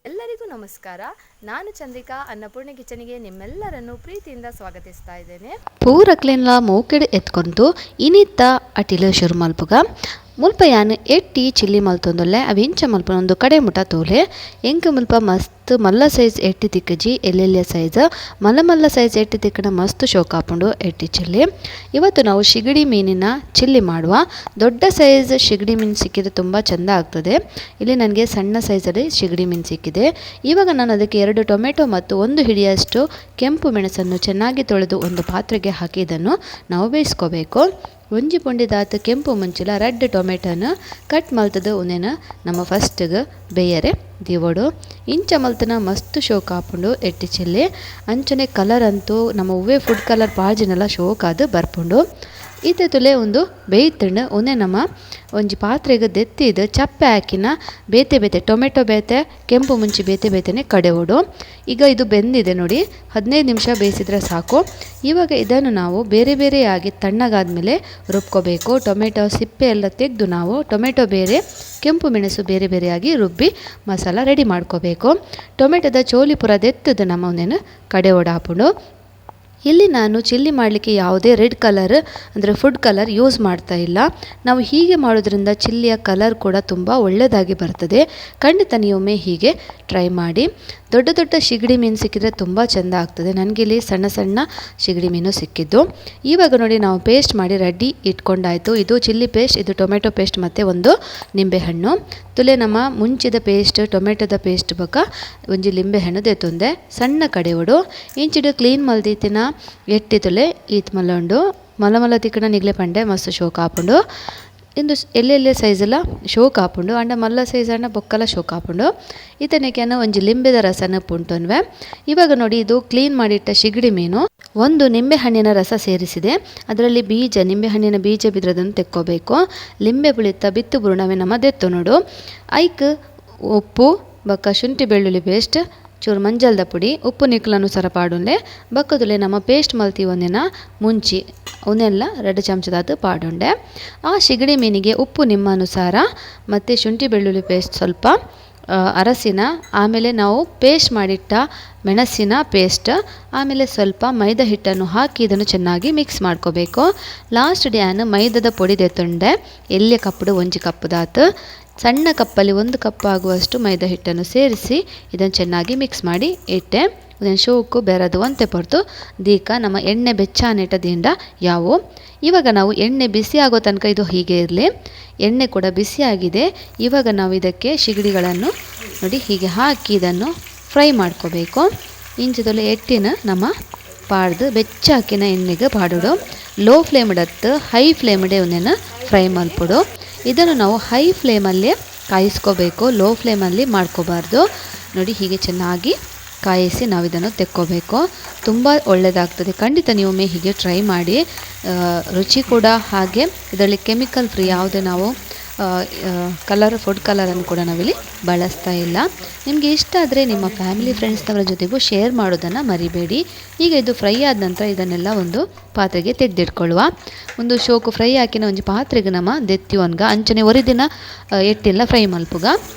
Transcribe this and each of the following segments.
ಎಲ್ಲರಿಗೂ ನಮಸ್ಕಾರ. ನಾನು ಚಂದ್ರಿಕಾ ಅನ್ನಪೂರ್ಣ ಕಿಚನಿಗೆ ನಿಮ್ಮೆಲ್ಲರನ್ನು ಪ್ರೀತಿಯಿಂದ ಸ್ವಾಗತಿಸ್ತಾ ಇದ್ದೇನೆ. ಪೂರ ಕ್ಲೀನ್ಲ ಮೂಕೆಡ್ ಎತ್ಕೊಂಡು ಇನಿತ್ತ ಅಟಿಲು ಶುರು ಮಲ್ಪುಗ ಮುಲ್ಪ ಯಾನು ಎಟ್ಟಿ ಚಿಲ್ಲಿ ಮಲ್ತೊಂದುಲ್ಲೆ ಅವು ಇಂಚ ಮಲ್ಪನ ಒಂದು ಕಡೆ ಮುಟ ತೋಲೆ ಎಂಕ ಮುಲ್ಪ ಮಸ್ತ್ ಮಲ್ಲ ಸೈಜ್ ಎಟ್ಟಿ ತಿಕ್ಕಜಿ ಎಲ್ಲೆಲ್ಲೆ ಸೈಜ್ ಮಲ್ಲ ಸೈಜ್ ಎಟ್ಟಿ ತಿಕ್ಕನ ಮಸ್ತ್ ಶೋಕ್ ಹಾಕೊಂಡು ಎಟ್ಟಿ ಚಿಲ್ಲಿ. ಇವತ್ತು ನಾವು ಶಿಗಡಿ ಮೀನಿನ ಚಿಲ್ಲಿ ಮಾಡುವ. ದೊಡ್ಡ ಸೈಜ್ ಶಿಗಡಿ ಮೀನು ಸಿಕ್ಕಿದ್ರೆ ತುಂಬ ಚೆಂದ ಆಗ್ತದೆ. ಇಲ್ಲಿ ನನಗೆ ಸಣ್ಣ ಸೈಜಲ್ಲಿ ಶಿಗಡಿ ಮೀನು ಸಿಕ್ಕಿದೆ. ಇವಾಗ ನಾನು ಅದಕ್ಕೆ 2 ಟೊಮೆಟೊ ಮತ್ತು 1 ಹಿಡಿಯಷ್ಟು ಕೆಂಪು ಮೆಣಸನ್ನು ಚೆನ್ನಾಗಿ ತೊಳೆದು ಒಂದು ಪಾತ್ರೆಗೆ ಹಾಕಿ ಇದನ್ನು ನಾವು ಬೇಯಿಸ್ಕೋಬೇಕು. ಒಂಜಿ ಪುಂಡಿದಾತು ಕೆಂಪು ಮುಂಚಿಲ ರೆಡ್ ಟೊಮೆಟೊನ ಕಟ್ ಮಲ್ತದ ಉನೇನ ನಮ್ಮ ಫಸ್ಟ್ಗೆ ಬೇಯರೆ ದಿವಡು ಇಂಚ ಮಲ್ತನ ಮಸ್ತ್ ಶೋಕ್ ಹಾಪುಂಡು ಎಟ್ಟಿ ಚಿಲ್ಲಿ. ಅಂಚನೆ ಕಲರ್ ಅಂತೂ ನಮ್ಮ ಹೂವೆ ಫುಡ್ ಕಲರ್ ಪಾಜಿನೆಲ್ಲ ಶೋಕ್ ಆದು ಬರ್ಪುಂಡು. ಇತ್ತೆ ತುಲೆ ಒಂದು ಬೇಯ್ತಂಡು ಉನೆ ನಮ್ಮ ಒಂಜಿ ಪಾತ್ರೆಗೆ ದೆತ್ತಿದ್ದು ಚಪ್ಪೆ ಹಾಕಿನ ಬೇತೆ ಟೊಮೆಟೊ ಬೇತೆ ಕೆಂಪು ಮುಂಚಿ ಬೇತೆನೆ ಕಡೆವೋಡು. ಈಗ ಇದು ಬೆಂದಿದೆ ನೋಡಿ, 15 ನಿಮಿಷ ಬೇಯಿಸಿದ್ರೆ ಸಾಕು. ಇವಾಗ ಇದನ್ನು ನಾವು ಬೇರೆಯಾಗಿ ತಣ್ಣಗಾದ್ಮೇಲೆ ರುಬ್ಕೋಬೇಕು. ಟೊಮೆಟೊ ಸಿಪ್ಪೆ ಎಲ್ಲ ತೆಗೆದು ನಾವು ಟೊಮೆಟೊ ಬೇರೆ ಕೆಂಪು ಮೆಣಸು ಬೇರೆಯಾಗಿ ರುಬ್ಬಿ ಮಸಾಲ ರೆಡಿ ಮಾಡ್ಕೋಬೇಕು. ಟೊಮೆಟೊದ ಚೋಲಿ ಪುರ ದೆತ್ತದು ನಮ್ಮ ಅವನೇನು ಕಡೆ ಹಾಪುಂಡು. ಇಲ್ಲಿ ನಾನು ಚಿಲ್ಲಿ ಮಾಡಲಿಕ್ಕೆ ಯಾವುದೇ ರೆಡ್ ಕಲರ್ ಅಂದರೆ ಫುಡ್ ಕಲರ್ ಯೂಸ್ ಮಾಡ್ತಾ ಇಲ್ಲ. ನಾವು ಹೀಗೆ ಮಾಡೋದ್ರಿಂದ ಚಿಲ್ಲಿಯ ಕಲರ್ ಕೂಡ ತುಂಬ ಒಳ್ಳೆಯದಾಗಿ ಬರ್ತದೆ. ಖಂಡಿತ ನೀವೊಮ್ಮೆ ಹೀಗೆ ಟ್ರೈ ಮಾಡಿ. ದೊಡ್ಡ ಶಿಗಡಿ ಮೀನು ಸಿಕ್ಕಿದ್ರೆ ತುಂಬ ಚೆಂದ ಆಗ್ತದೆ. ನನಗಿಲ್ಲಿ ಸಣ್ಣ ಶಿಗಡಿ ಮೀನು ಸಿಕ್ಕಿದ್ದು. ಇವಾಗ ನೋಡಿ ನಾವು ಪೇಸ್ಟ್ ಮಾಡಿ ರೆಡಿ ಇಟ್ಕೊಂಡಾಯಿತು. ಇದು ಚಿಲ್ಲಿ ಪೇಸ್ಟ್, ಇದು ಟೊಮೆಟೊ ಪೇಸ್ಟ್ ಮತ್ತು ಒಂದು ನಿಂಬೆಹಣ್ಣು. ತುಲೆ ನಮ್ಮ ಮುಂಚಿದ ಪೇಸ್ಟ್ ಟೊಮೆಟೊದ ಪೇಸ್ಟ್ ಬೊಕ ಒಂಜಿ ಲಿಂಬೆಹಣ್ಣು ದೆತ್ತೊಂದೆ ಸಣ್ಣ ಕಡೆವಡು ಇಂಚಿಡು ಕ್ಲೀನ್ ಮಲ್ದೀತಿನ ಎಟ್ಟಿ ತುಲೆ ಈತ್ ಮಲ್ಲೊಂಡು ಮಲ್ಲ ತಿಕ್ಕಣ ನಿಗ್ಲೆ ಪಂಡೆ ಮಸ್ತ್ ಶೋಕ್ ಹಾಪುಂಡು. ಇಂದು ಎಲ್ಲೆಲ್ಲೆ ಸೈಜೆಲ್ಲ ಶೋಕ್ ಹಾಪುಂಡು ಅಂಡ ಮಲ್ಲ ಸೈಜ್ ಅಣ್ಣ ಬೊಕ್ಕಲ ಶೋಕ್ ಹಾಪುಂಡು. ಇದನ್ನಕ್ಕೆನ ಒಂಜಿ ಲಿಂಬೆದ ರಸನ ಪುಂಟೊನ್ವೆ. ಇವಾಗ ನೋಡಿ ಇದು ಕ್ಲೀನ್ ಮಾಡಿಟ್ಟ ಶಿಗಡಿ ಮೀನು ಒಂದು ನಿಂಬೆಹಣ್ಣಿನ ರಸ ಸೇರಿಸಿದೆ. ಅದರಲ್ಲಿ ನಿಂಬೆಹಣ್ಣಿನ ಬೀಜ ಬಿದ್ರದನ್ನು ತೆಕ್ಕೋಬೇಕು. ಲಿಂಬೆ ಬುಳಿತ ಬಿತ್ತು ಬುರುಣವೆ ನಮ್ಮ ದೆತ್ತು ನೋಡು. ಐಕ್ ಉಪ್ಪು ಬಕ್ಕ ಶುಂಠಿ ಬೆಳ್ಳುಳ್ಳಿ ಪೇಸ್ಟ್ ಚೂರು ಮಂಜಲ್ದ ಪುಡಿ ಉಪ್ಪು ನಿಕ್ಲನುಸಾರ ಪಾಡುಂಡೆ ಬಕ್ಕದುಲೆ ನಮ್ಮ ಪೇಸ್ಟ್ ಮಲ್ತಿ ಒಂದಿನ ಮುಂಚಿ ಅವನ್ನೆಲ್ಲ 2 ಚಮಚದಾತು ಪಾಡುಂಡೆ. ಆ ಶಿಗಡಿ ಮೀನಿಗೆ ಉಪ್ಪು ನಿಮ್ಮ ಅನುಸಾರ ಮತ್ತು ಶುಂಠಿ ಬೆಳ್ಳುಳ್ಳಿ ಪೇಸ್ಟ್ ಸ್ವಲ್ಪ ಅರಸಿನ, ಆಮೇಲೆ ನಾವು ಪೇಸ್ಟ್ ಮಾಡಿಟ್ಟ ಮೆಣಸಿನ ಪೇಸ್ಟ್, ಆಮೇಲೆ ಸ್ವಲ್ಪ ಮೈದಾ ಹಿಟ್ಟನ್ನು ಹಾಕಿ ಇದನ್ನು ಚೆನ್ನಾಗಿ ಮಿಕ್ಸ್ ಮಾಡ್ಕೋಬೇಕು. ಲಾಸ್ಟ್ ಡ್ಯಾನ್ ಮೈದಾದ ಪೊಡಿ ದೆತ್ತುಂಡೆ ಎಲ್ಲಿ ಕಪ್ಪುಡು 1 ಕಪ್ಪುದಾತು. ಸಣ್ಣ ಕಪ್ಪಲ್ಲಿ 1 ಕಪ್ ಆಗುವಷ್ಟು ಮೈದಾ ಹಿಟ್ಟನ್ನು ಸೇರಿಸಿ ಇದನ್ನು ಚೆನ್ನಾಗಿ ಮಿಕ್ಸ್ ಮಾಡಿ ಇಟ್ಟೆ. ಇದನ್ನು ಶೋಕು ಬೆರದು ಒಂತೆ ಪೊರ್ತು ದೀಕ ನಮ್ಮ ಎಣ್ಣೆ ಬೆಚ್ಚಾನಿಟ್ಟದಿಂದ ಯಾವು. ಇವಾಗ ನಾವು ಎಣ್ಣೆ ಬಿಸಿ ಆಗೋ ತನಕ ಇದು ಹೀಗೆ ಇರಲಿ. ಎಣ್ಣೆ ಕೂಡ ಬಿಸಿಯಾಗಿದೆ. ಇವಾಗ ನಾವು ಇದಕ್ಕೆ ಶಿಗಡಿಗಳನ್ನು ನೋಡಿ ಹೀಗೆ ಹಾಕಿ ಇದನ್ನು ಫ್ರೈ ಮಾಡ್ಕೋಬೇಕು. ಇಂಚದೊಲೆ ಎಟ್ಟಿನ ನಮ್ಮ ಪಾಡ್ದು ಬೆಚ್ಚಾಕಿನ ಎಣ್ಣೆಗೆ ಪಾಡೋಡು. ಲೋ ಫ್ಲೇಮ್ ಇಡತ್ತು, ಹೈ ಫ್ಲೇಮ್ ಇಡೆ ಒಂದೇನ ಫ್ರೈ ಮಲ್ಪೊಡು. ಇದನ್ನು ನಾವು ಹೈ ಫ್ಲೇಮಲ್ಲೇ ಕಾಯಿಸ್ಕೋಬೇಕು, ಲೋ ಫ್ಲೇಮಲ್ಲಿ ಮಾಡ್ಕೋಬಾರ್ದು. ನೋಡಿ ಹೀಗೆ ಚೆನ್ನಾಗಿ ಕಾಯಿಸಿ ನಾವು ಇದನ್ನು ತೆಕ್ಕೋಬೇಕು. ತುಂಬ ಒಳ್ಳೆಯದಾಗ್ತದೆ. ಖಂಡಿತ ನೀವೊಮ್ಮೆ ಹೀಗೆ ಟ್ರೈ ಮಾಡಿ. ರುಚಿ ಕೂಡ ಹಾಗೆ. ಇದರಲ್ಲಿ ಕೆಮಿಕಲ್ ಫ್ರೀ ಯಾವುದೇ ನಾವು ಫುಡ್ ಕಲರನ್ನು ಕೂಡ ನಾವಿಲ್ಲಿ ಬಳಸ್ತಾ ಇಲ್ಲ. ನಿಮಗೆ ಇಷ್ಟ ಆದರೆ ನಿಮ್ಮ ಫ್ಯಾಮಿಲಿ ಫ್ರೆಂಡ್ಸ್ನವರ ಜೊತೆಗೂ ಶೇರ್ ಮಾಡೋದನ್ನು ಮರಿಬೇಡಿ. ಈಗ ಇದು ಫ್ರೈ ಆದ ನಂತರ ಇದನ್ನೆಲ್ಲ ಒಂದು ಪಾತ್ರೆಗೆ ತೆಗೆದಿಟ್ಕೊಳ್ಳುವ. ಒಂದು ಶೋಕು ಫ್ರೈ ಹಾಕಿನ ಒಂಜಿ ಪಾತ್ರೆಗೆ ನಮ್ಮ ದೆತ್ತಿವನ್ಗ ಅಂಚನೆ ಒರಿದಿನ ಎಟ್ಟೆಲ್ಲ ಫ್ರೈ ಮಲ್ಪುಗ.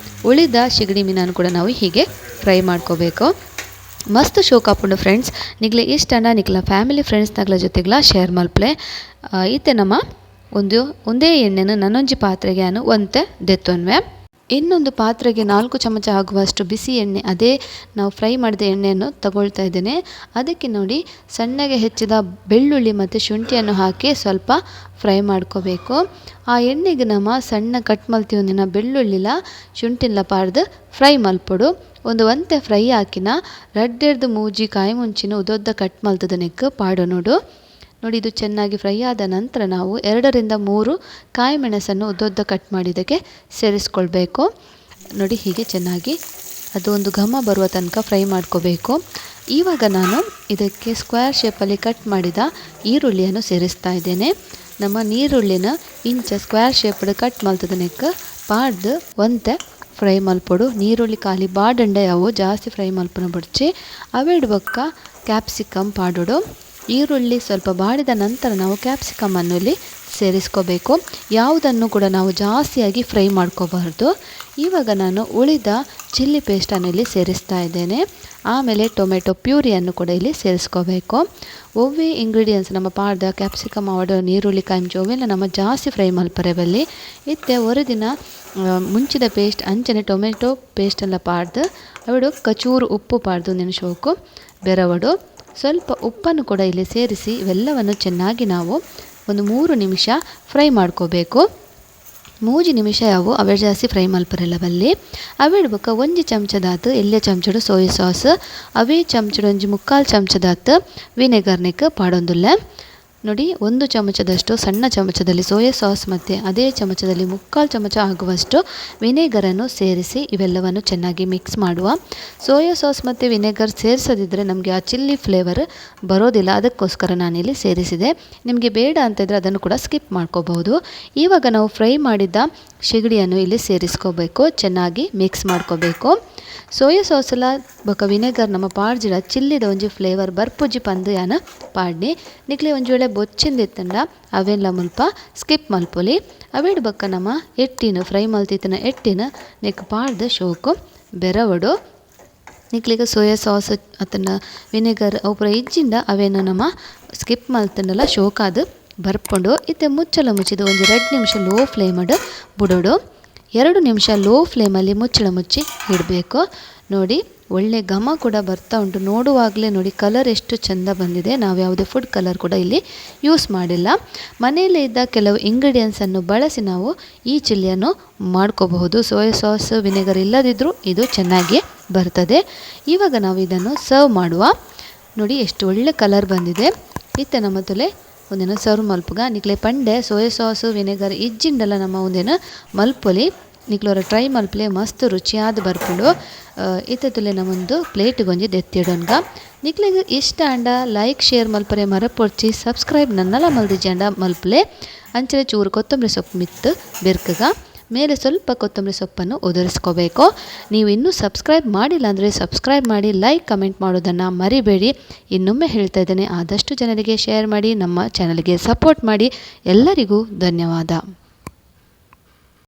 ಉಳಿದ ಶಿಗಡಿ ಮೀನನ್ನು ಕೂಡ ನಾವು ಹೀಗೆ ಫ್ರೈ ಮಾಡ್ಕೋಬೇಕು. ಮಸ್ತ್ ಶೋಕ್ ಹಾಪುಂಡು ಫ್ರೆಂಡ್ಸ್. ನಿಗ್ಲೆ ಇಷ್ಟನ ನಿಗ್ಲ ಫ್ಯಾಮಿಲಿ ಫ್ರೆಂಡ್ಸ್ನಗಳ ಜೊತೆಗ್ಲ ಶೇರ್ ಮಲ್ಪಲೆ. ಈತೆ ನಮ್ಮ ಒಂದೇ ಎಣ್ಣೆನ ನನ್ನೊಂಜಿ ಪಾತ್ರೆಗೆ ನಾನು ಒಂತೆ ದೆತ್ತೊನ್ವೆ. ಇನ್ನೊಂದು ಪಾತ್ರೆಗೆ 4 ಚಮಚ ಆಗುವಷ್ಟು ಬಿಸಿ ಎಣ್ಣೆ, ಅದೇ ನಾವು ಫ್ರೈ ಮಾಡಿದ ಎಣ್ಣೆಯನ್ನು ತಗೊಳ್ತಾ ಇದ್ದೇನೆ. ಅದಕ್ಕೆ ನೋಡಿ ಸಣ್ಣಗೆ ಹೆಚ್ಚಿದ ಬೆಳ್ಳುಳ್ಳಿ ಮತ್ತು ಶುಂಠಿಯನ್ನು ಹಾಕಿ ಸ್ವಲ್ಪ ಫ್ರೈ ಮಾಡ್ಕೋಬೇಕು. ಆ ಎಣ್ಣೆಗೆ ನಮ್ಮ ಸಣ್ಣ ಕಟ್ ಮಲ್ತಿ ಒಂದಿನ ಬೆಳ್ಳುಳ್ಳಿಲ ಶುಂಠಿಲ್ಲ ಪಾಡ್ದು ಫ್ರೈ ಮಲ್ಪೊಡು. ಒಂತೆ ಫ್ರೈ ಹಾಕಿನ ರಡ್ಡೆರ್ದು ಮೂಜಿ ಕಾಯಿ ಮುಂಚಿನ ಉದೊದ್ದ ಕಟ್ ಮಲ್ತದ ನೆಕ್ ಪಾಡು ನೋಡಿ. ಇದು ಚೆನ್ನಾಗಿ ಫ್ರೈ ಆದ ನಂತರ ನಾವು 2ರಿಂದ 3 ಕಾಯಿ ಮೆಣಸನ್ನು ಉದ್ದೊದ್ದ ಕಟ್ ಮಾಡಿದ್ದಕ್ಕೆ ಸೇರಿಸ್ಕೊಳ್ಬೇಕು. ನೋಡಿ ಹೀಗೆ ಚೆನ್ನಾಗಿ ಅದು ಒಂದು ಘಮ ಬರುವ ತನಕ ಫ್ರೈ ಮಾಡ್ಕೋಬೇಕು. ಇವಾಗ ನಾನು ಇದಕ್ಕೆ ಸ್ಕ್ವೇರ್ ಶೇಪಲ್ಲಿ ಕಟ್ ಮಾಡಿದ ಈರುಳ್ಳಿಯನ್ನು ಸೇರಿಸ್ತಾ ಇದ್ದೇನೆ. ನಮ್ಮ ನೀರುಳ್ಳಿನ ಸ್ಕ್ವೇರ್ ಶೇಪ್ಡ್ ಕಟ್ ಮಲ್ತದನೆಕ್ಕೆ ಪಾಡ್ದು ಒಂತೆ ಫ್ರೈ ಮಲ್ಪೊಡು. ನೀರುಳ್ಳಿ ಖಾಲಿ ಬಾಡಂಡೆ ಅವು ಜಾಸ್ತಿ ಫ್ರೈ ಮಲ್ಪನ ಬಿಡ್ಚಿ ಅವೆಡ್ ಬೊಕ್ಕ ಕ್ಯಾಪ್ಸಿಕಮ್ ಪಾಡೋಡು. ಈರುಳ್ಳಿ ಸ್ವಲ್ಪ ಬಾಡಿದ ನಂತರ ನಾವು ಕ್ಯಾಪ್ಸಿಕಮನ್ನು ಇಲ್ಲಿ ಸೇರಿಸ್ಕೋಬೇಕು. ಯಾವುದನ್ನು ಕೂಡ ನಾವು ಜಾಸ್ತಿಯಾಗಿ ಫ್ರೈ ಮಾಡ್ಕೋಬಾರ್ದು. ಇವಾಗ ನಾನು ಉಳಿದ ಚಿಲ್ಲಿ ಪೇಸ್ಟನ್ನು ಇಲ್ಲಿ ಸೇರಿಸ್ತಾ ಇದ್ದೇನೆ. ಆಮೇಲೆ ಟೊಮೆಟೊ ಪ್ಯೂರಿಯನ್ನು ಕೂಡ ಇಲ್ಲಿ ಸೇರಿಸ್ಕೋಬೇಕು. ಒವ್ವೆ ಇಂಗ್ರೀಡಿಯೆಂಟ್ಸ್ ನಮ್ಮ ಪಾಡ್ದ ಕ್ಯಾಪ್ಸಿಕಮ್ ಆವಡು ನೀರುಳ್ಳಿ ಕಾಯಿಂಚು ಅವೆಲ್ಲ ನಮ್ಮ ಜಾಸ್ತಿ ಫ್ರೈ ಮಲ್ಪರೆ ಬಲ್ಲಿ ಇತ್ತೆ ಒಂದು ದಿನ ಮುಂಚಿದ ಪೇಸ್ಟ್ ಅಂಚನೆ ಟೊಮೆಟೊ ಪೇಸ್ಟೆಲ್ಲ ಪಾಡ್ದು ಅವಡು ಕಚೂರು ಉಪ್ಪು ಪಾಡ್ದು ನೆನೆಸೋಕು ಬೆರವಡು ಸ್ವಲ್ಪ ಉಪ್ಪನ್ನು ಕೂಡ ಇಲ್ಲಿ ಸೇರಿಸಿ ಇವೆಲ್ಲವನ್ನು ಚೆನ್ನಾಗಿ ನಾವು ಒಂದು 3 ನಿಮಿಷ ಫ್ರೈ ಮಾಡ್ಕೋಬೇಕು. 3 ನಿಮಿಷ ಯಾವು ಅವೇ ಜಾಸ್ತಿ ಫ್ರೈ ಮಲ್ಪರೆಲ್ಲ ಬಲ್ಲಿ ಅವಿಡ್ಬೇಕು 1 ಚಮಚದಾತು ಎಲ್ಲೆ ಚಮಚಡು ಸೋಯಾ ಸಾಸ್ ಅವೇ ಚಮಚಡು 1/4 ಚಮಚದಾತು ವಿನೆಗರ್ನಿಕ್ ಪಾಡೊಂದುಲ್ಲೆ. ನೋಡಿ 1 ಚಮಚದಷ್ಟು ಸಣ್ಣ ಚಮಚದಲ್ಲಿ ಸೋಯಾ ಸಾಸ್ ಮತ್ತು ಅದೇ ಚಮಚದಲ್ಲಿ 3/4 ಚಮಚ ಆಗುವಷ್ಟು ವಿನೆಗರನ್ನು ಸೇರಿಸಿ ಇವೆಲ್ಲವನ್ನು ಚೆನ್ನಾಗಿ ಮಿಕ್ಸ್ ಮಾಡುವ. ಸೋಯಾ ಸಾಸ್ ಮತ್ತು ವಿನೆಗರ್ ಸೇರಿಸದಿದ್ದರೆ ನಮಗೆ ಆ ಚಿಲ್ಲಿ ಫ್ಲೇವರ್ ಬರೋದಿಲ್ಲ, ಅದಕ್ಕೋಸ್ಕರ ನಾನಿಲ್ಲಿ ಸೇರಿಸಿದೆ. ನಿಮಗೆ ಬೇಡ ಅಂತಿದ್ರೆ ಅದನ್ನು ಕೂಡ ಸ್ಕಿಪ್ ಮಾಡ್ಕೋಬಹುದು. ಇವಾಗ ನಾವು ಫ್ರೈ ಮಾಡಿದ್ದ ಸಿಗಡಿಯನ್ನು ಇಲ್ಲಿ ಸೇರಿಸ್ಕೋಬೇಕು, ಚೆನ್ನಾಗಿ ಮಿಕ್ಸ್ ಮಾಡ್ಕೋಬೇಕು. ಸೋಯಾ ಸಾಸಲ ಬೊಕ ವಿನೆಗರ್ ನಮ್ಮ ಪಾಡ್ಜಿಡ ಚಿಲ್ಲಿದ ಒಂಜಿ ಫ್ಲೇವರ್ ಬರ್ಪುಜಿ ಪಂದು ಯಾನ ಪಾಡ್ನಿ ನಿಕ್ಲೆ ಒಂಜಿ ವೇಳೆ ಬೊಚ್ಚಿಂದಿತ್ತಂಡ ಅವೆಲ್ಲ ಮುಲ್ಪ ಸ್ಕಿಪ್ ಮಲ್ಪೊಲಿ. ಅವೇಡ್ ಬೊಕ್ಕ ನಮ್ಮ ಎಟ್ಟಿನ ಫ್ರೈ ಮಲ್ತಿತ್ತಿನ ಎಟ್ಟಿನ ನಿಕ್ ಪಾಡ್ದ ಶೋಕು ಬೆರವಡು ನಿಕ್ಲಿಗೆ ಸೋಯಾ ಸಾಸ್ ಅತನ ವಿನೆಗರ್ ಅವು ಪೂರ ಇಜ್ಜಿಂದ ಅವೇನು ನಮ್ಮ ಸ್ಕಿಪ್ ಮಲ್ತಂಡಲ್ಲ ಶೋಕಾದು ಬರ್ಪುಂಡು. ಇತ್ತೆ ಮುಚ್ಚಳ ಮುಚ್ಚಿದ ಒಂದು 2 ನಿಮಿಷ ಲೋ ಫ್ಲೇಮಡ್ ಬುಡೋಡು. 2 ನಿಮಿಷ ಲೋ ಫ್ಲೇಮಲ್ಲಿ ಮುಚ್ಚಳ ಮುಚ್ಚಿ ಇಡಬೇಕು. ನೋಡಿ ಒಳ್ಳೆ ಘಮ ಕೂಡ ಬರ್ತಾ ಉಂಟು. ನೋಡುವಾಗಲೇ ನೋಡಿ ಕಲರ್ ಎಷ್ಟು ಚೆಂದ ಬಂದಿದೆ. ನಾವು ಯಾವುದೇ ಫುಡ್ ಕಲರ್ ಕೂಡ ಇಲ್ಲಿ ಯೂಸ್ ಮಾಡಿಲ್ಲ. ಮನೆಯಲ್ಲೇ ಇದ್ದ ಕೆಲವು ಇಂಗ್ರೀಡಿಯೆಂಟ್ಸನ್ನು ಬಳಸಿ ನಾವು ಈ ಚಿಲ್ಲಿಯನ್ನು ಮಾಡ್ಕೋಬಹುದು. ಸೋಯಾ ಸಾಸ್ ವಿನೆಗರ್ ಇಲ್ಲದಿದ್ದರೂ ಇದು ಚೆನ್ನಾಗಿ ಬರ್ತದೆ. ಇವಾಗ ನಾವು ಇದನ್ನು ಸರ್ವ್ ಮಾಡುವ. ನೋಡಿ ಎಷ್ಟು ಒಳ್ಳೆ ಕಲರ್ ಬಂದಿದೆ. ಇತ್ತೆ ನಮ್ಮ ತೊಲೆ ಒಂದೇನು ಸರ್ವ್ ಮಲ್ಪುಗ ನಿಕ್ಲೆ ಪಂಡೆ ಸೋಯಾ ಸಾಸು ವಿನೆಗರ್ ಇಜ್ಜಿಂಡಲ್ಲ ನಮ್ಮ ಒಂದೇನು ಮಲ್ಪೊಲಿ ನಿಕ್ಲೋರ ಟ್ರೈ ಮಲ್ಪಲೆ ಮಸ್ತ್ ರುಚಿಯಾದ ಬರ್ಪುಂಡು. ಇತ್ತಲೆ ನಮ್ಮೊಂದು ಪ್ಲೇಟ್ ಗೊಂಜಿ ದೆತ್ತಿಡೋನ್ಗ ನಿಕ್ಲೆಗ್ ಇಷ್ಟ ಅಂಡ ಲೈಕ್ ಶೇರ್ ಮಲ್ಪರೆ ಮರಪೊಡ್ಚಿ ಸಬ್ಸ್ಕ್ರೈಬ್ ನನ್ನಲ ಮಲ್ದಿಜಂಡ ಮಲ್ಪಲೆ ಅಂಚನೆ ಚೂರು ಕೊತ್ತಂಬರಿ ಸೊಪ್ಪು ಮಿತ್ತು ಬೆರ್ಕಗ ಮೇಲೆ ಸ್ವಲ್ಪ ಕೊತ್ತಂಬರಿ ಸೊಪ್ಪನ್ನು ಉದುರಿಸ್ಕೋಬೇಕು. ನೀವು ಇನ್ನೂ ಸಬ್ಸ್ಕ್ರೈಬ್ ಮಾಡಿಲ್ಲ ಅಂದರೆ ಸಬ್ಸ್ಕ್ರೈಬ್ ಮಾಡಿ, ಲೈಕ್ ಕಮೆಂಟ್ ಮಾಡೋದನ್ನು ಮರಿಬೇಡಿ. ಇನ್ನೊಮ್ಮೆ ಹೇಳ್ತಾ ಇದ್ದೇನೆ, ಆದಷ್ಟು ಜನರಿಗೆ ಶೇರ್ ಮಾಡಿ, ನಮ್ಮ ಚಾನಲ್ಗೆ ಸಪೋರ್ಟ್ ಮಾಡಿ. ಎಲ್ಲರಿಗೂ ಧನ್ಯವಾದ.